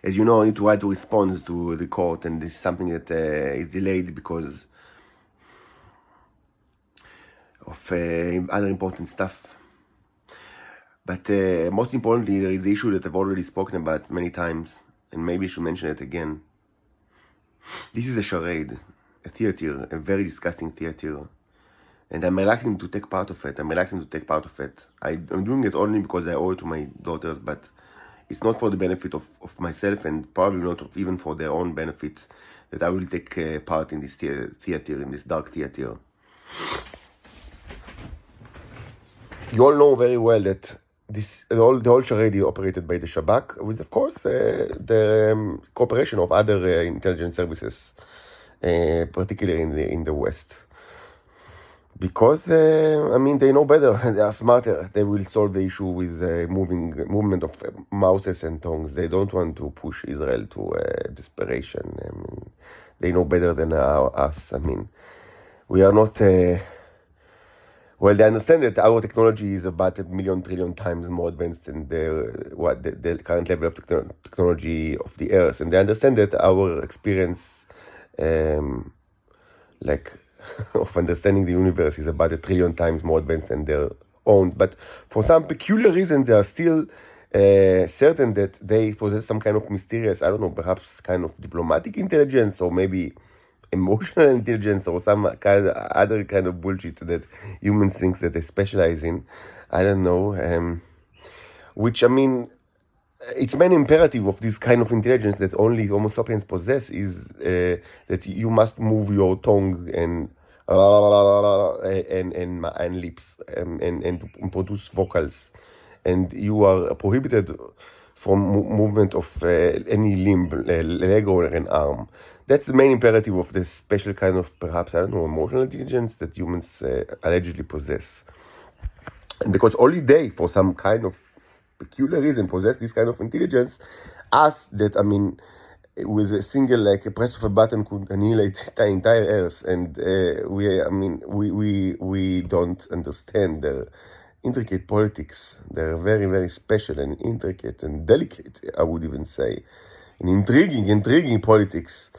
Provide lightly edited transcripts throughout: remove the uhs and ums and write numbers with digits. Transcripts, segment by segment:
as you know, I need to write a response to the court, and this is something that is delayed because of other important stuff. But most importantly, there is the issue that I've already spoken about many times, and maybe I should mention it again. This is a charade, a theater, a very disgusting theater. And I'm reluctant to take part of it. I'm doing it only because I owe it to my daughters, but it's not for the benefit of myself, and probably not even for their own benefit, that I will take part in this theater, in this dark theater. You all know very well that the whole charade is operated by the Shabak, with, of course, the cooperation of other intelligence services, particularly in the West. Because, they know better, they are smarter. They will solve the issue with movement of mouses and tongues. They don't want to push Israel to desperation. They know better than us. We are not... Well, they understand that our technology is about 1,000,000 trillion times more advanced than the current level of technology of the Earth. And they understand that our experience, of understanding the universe is about 1,000,000,000 times more advanced than their own. But for some peculiar reason, they are still certain that they possess some kind of mysterious, perhaps kind of diplomatic intelligence, or maybe emotional intelligence, or some other kind of bullshit that humans think that they specialize in. I don't know. Which, its main imperative of this kind of intelligence that only Homo sapiens possess is that you must move your tongue and lips and produce vocals, and you are prohibited from movement of any limb, leg or an arm. That's the main imperative of this special kind of, perhaps, emotional intelligence that humans allegedly possess. And because only they, for some kind of peculiar reason, possess this kind of intelligence, us that, with a single, a press of a button, could annihilate the entire Earth. And we don't understand their intricate politics. They're very, very special and intricate and delicate, I would even say, and intriguing politics.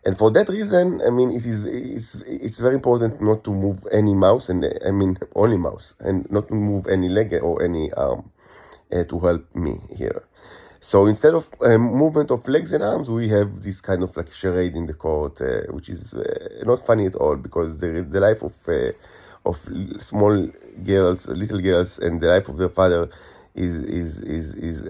And for that reason, it's very important not to move any mouse, and only mouse, and not to move any leg or any arm to help me here. So instead of movement of legs and arms, we have this kind of charade in the court, which is not funny at all, because the life of small girls, little girls, and the life of their father is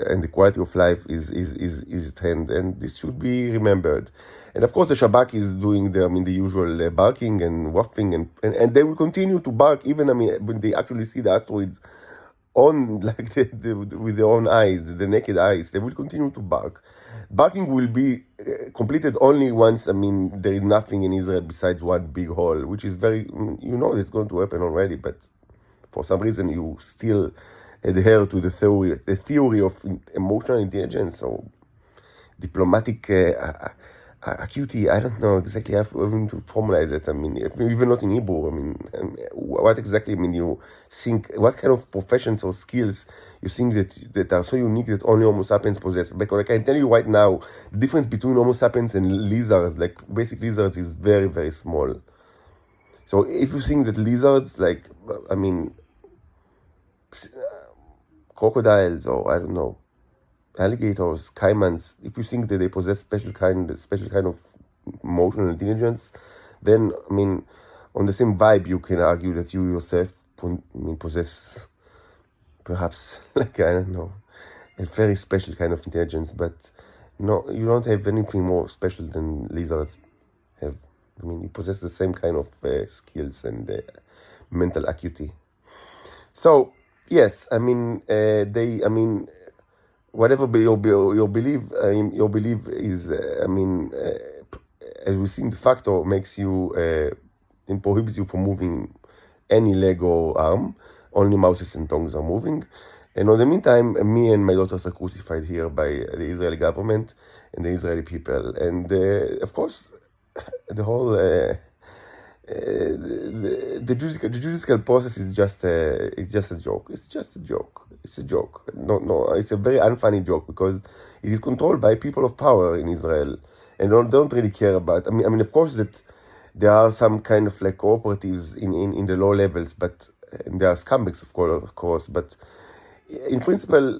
and the quality of life is at hand, and this should be remembered. And of course, the Shabak is doing the usual barking and whuffing, and they will continue to bark even when they actually see the asteroids on with their own eyes, the naked eyes. They will continue to bark. Barking will be completed only once there is nothing in Israel besides one big hole, which is very, it's going to happen already, but for some reason you still adhere to the theory of emotional intelligence or diplomatic acuity. I don't know exactly how to formalize it. Even not in Hebrew. What exactly you think? What kind of professions or skills you think that are so unique that only Homo sapiens possess? Because I can tell you right now, the difference between Homo sapiens and lizards, like basic lizards, is very, very small. So if you think that lizards, crocodiles, or I don't know, alligators, caimans, if you think that they possess special kind of emotional intelligence, then on the same vibe, you can argue that you yourself possess perhaps I don't know, a very special kind of intelligence. But no, you don't have anything more special than lizards have. You possess the same kind of skills and mental acuity. So yes, whatever your belief, your belief is, as we see, the factor makes you, prohibits you from moving any leg or arm. Only mouses and tongues are moving. And in the meantime, me and my daughters are crucified here by the Israeli government and the Israeli people. And of course, the whole the judicial process is just a joke. It's just a joke. It's a joke. No, it's a very unfunny joke because it is controlled by people of power in Israel, and don't really care about. I mean, of course that there are some kind of like cooperatives in the low levels, but and there are scumbags of course, but in principle,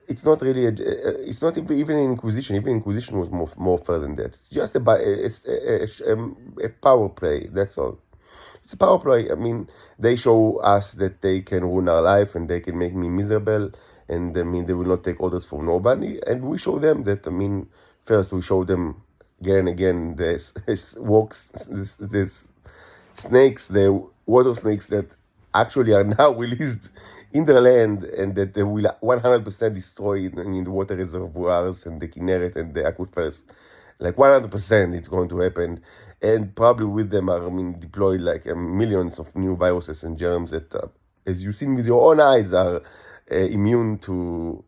it's not really. It's not even an Inquisition. Even Inquisition was more fair than that. It's just a power play. That's all. It's a power play. I mean, they show us that they can ruin our life and they can make me miserable, and I mean, they will not take orders from nobody. And we show them that. I mean, first we show them again and again this snakes, the water snakes that actually are now released in their land, and that they will 100% destroy in the water reservoirs and the Kinneret and the aquifers. Like 100% it's going to happen, and probably with them are deployed like millions of new viruses and germs that, as you've seen with your own eyes, are immune to,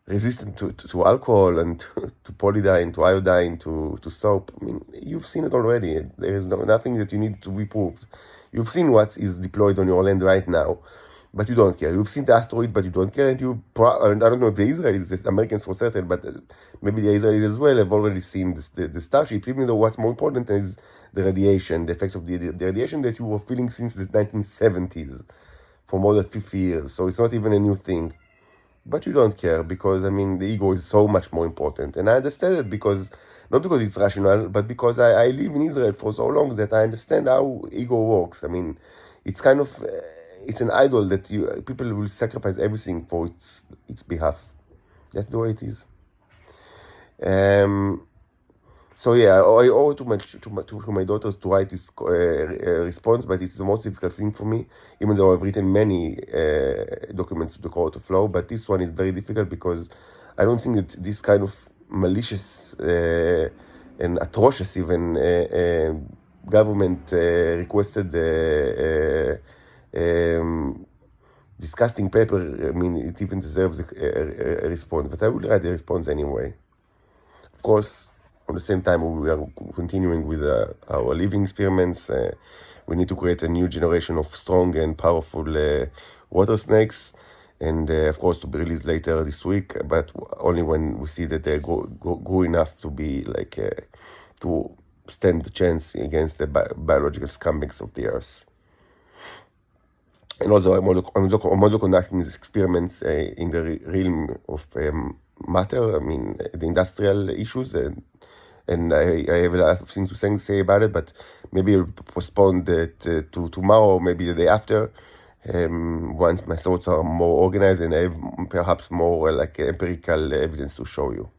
resistant to alcohol and to polydine, to iodine, to soap. I mean, you've seen it already. There is nothing that you need to be proved. You've seen what is deployed on your land right now, but you don't care. You've seen the asteroid, but you don't care. And I don't know if the Israelis, the Americans for certain, but maybe the Israelis as well have already seen the starships, even though what's more important is the radiation, the effects of the radiation that you were feeling since the 1970s, for more than 50 years. So it's not even a new thing. But you don't care because, I mean, the ego is so much more important. And I understand it because, not because it's rational, but because I live in Israel for so long that I understand how ego works. I mean, it's kind of, it's an idol that people will sacrifice everything for its behalf. That's the way it is. So yeah, I owe it to my daughters to write this response, but it's the most difficult thing for me, even though I've written many documents to the Court of Law, but this one is very difficult because I don't think that this kind of malicious and atrocious even government requested disgusting paper, I mean, it even deserves a response, but I will write a response anyway. Of course, at the same time, we are continuing with our living experiments. We need to create a new generation of strong and powerful water snakes, and of course to be released later this week, but only when we see that they grow enough to be like to stand the chance against the biological scumbags of the earth. And also, I'm also conducting these experiments in the realm of matter. I mean, the industrial issues, and I have a lot of things to say about it, but maybe I'll postpone that to tomorrow, maybe the day after, once my thoughts are more organized and I have perhaps more like empirical evidence to show you.